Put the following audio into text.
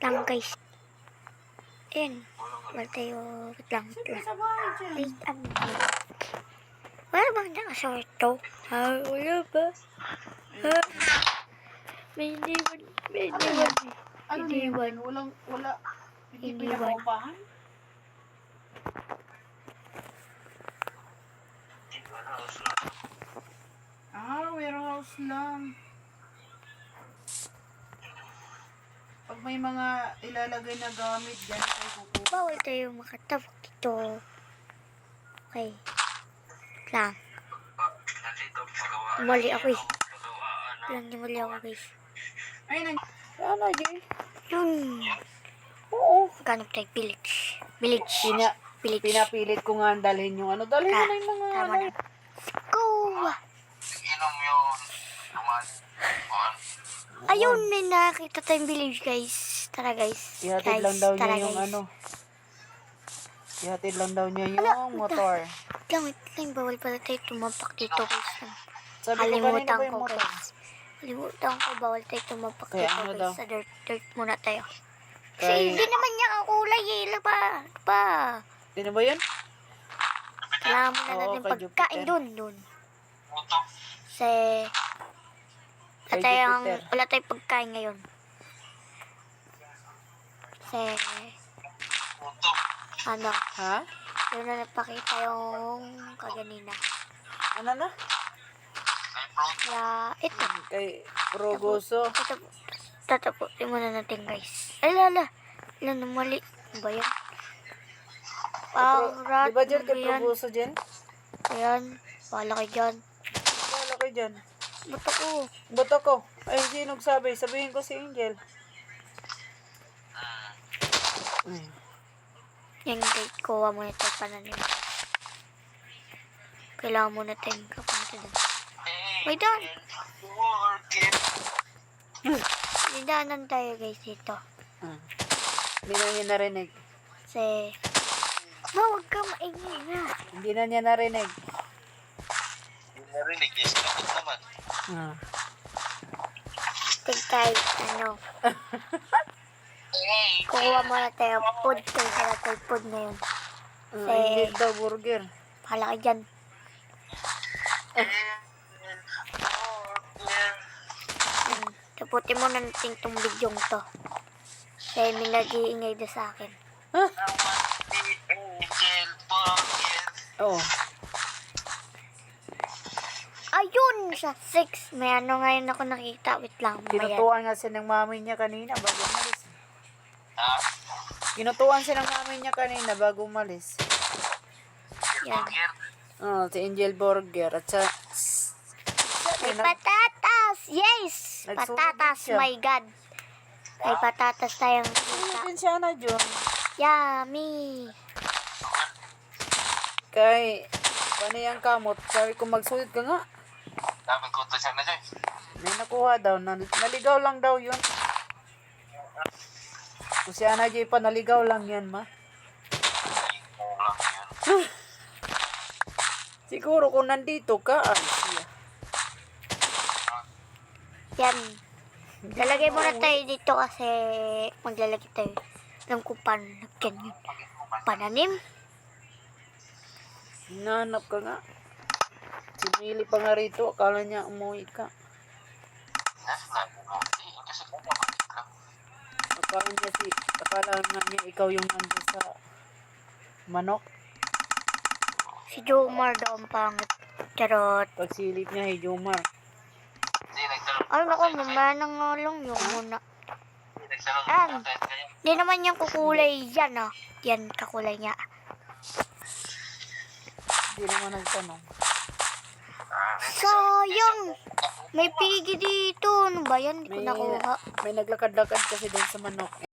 lang guys. Ayan. Wala tayo. Wait lang. Wait, wala bang nakasort to? Ha? Wala ba? Ha? May iniwan. May iniwan. Ano na yun? Wala. Hindi pinapaupahan? Warehouse lang. Pag may mga ilalagay na gamit, dyan kayo kukuha. Bawal tayo makatawag dito. Okay. Lang. Mali ako eh. Mali ako guys. Ay, ano, Jay? Yun. Oo. Ganap tayo village. Village. Village. Pinapilit ko nga dalhin yung ano. Dalhin mo na yung mga Tama na. Go! Inom yun. Ayun, may nakakita tayong village guys. Tara guys. Ihatid lang daw niya yung ano. Ihatid lang daw niya yung motor. Wait lang, bawal pala tayo tumapak dito guys. Sabi ko kanina ba yung motor? Kalimutan ko, bawal tayo tumapak Kaya dito ano guys. daw? Sa dirt muna tayo. Kasi Kaya- hindi naman niya kakulay eh. Laba. Sino ba yun? Kailangan muna Oo, natin kay pagkain Jupiter. dun. Puto. Kasi Kay Jupiter. wala tayong pagkain ngayon. Kasi Puto. ano, Ha? yun na napakita yung kaganina. Ano na? Ay, fruit. Kaya ito. Kay Rogoso. Tataputin muna natin guys. Ay lala. Ilan na mali. Ano ba yan? Di ba dyan kay Ano yan? Rogoso dyan? Ayan. Wala kayo dyan. Wala kayo dyan. Ba't ako? Ba't ako? Ay, hindi nagsabi. Sabihin ko si Angel. Yan guys. Kuha muna tayo pananim. Kailangan muna tayong kapunta dun. May daan. May daanan tayo guys dito. Hindi na niya narinig. Kasi huwag ka maingay na. Hindi na niya narinig. Hindi narinig niya. Sinakot naman. Tigkay, ano. Kuha muna tayo food. Kaya tayo food na yun. Angel daw, burger. Pahala ka dyan. Taputin muna natin itong bidyong to. Kaya may nag-iingay na sa akin. Angel, Burger. Oo. Ayun! Sa 6. May ano ngayon ako nakita. Wait lang. Mayan. Kinutuan nga siya ng mami niya kanina bago umalis. Ha? Kinutuan siya ng mami niya kanina bago umalis. Yan. Burger. Si Angel Burger. At sa... May patatas! Yes! Nagsulit Patatas, siya. my God. May patatas tayong Ano kita. din siya na, John? Yummy! Kay... Panayang kamot. Sabi ko magsulit ka nga. Daming kuto siya na dyan. May nakuha daw. Naligaw lang daw yun. Kung si Ana J pa naligaw lang yan, ma. Kulang yun. Siguro kung nandito ka, ay siya. Yan. Lalagay muna tayo dito kasi maglalagay tayo. Alam ko paano lagyan yun. Pananim. Hinahanap ka nga. Si Mili pa nga rito. Akala niya umuwi ka. Kasi kung mabalik lang. Akala nga niya ikaw yung nandun sa manok. Si Jomar daw ang pangit. Charot. Pagsilip niya, hey, Jomar. Hindi, nagtanong. Ay, naku, mamaya na nga lang yung muna. Hindi, nagtanong. Ah. Natin kayo. Di naman yung kukulay yan, ah. Yan, kakulay niya. Hindi naman nagtanong. Sayang! May pigi dito. Ano ba yan? Hindi ko nakuha. May naglakad-lakad kasi doon sa manok.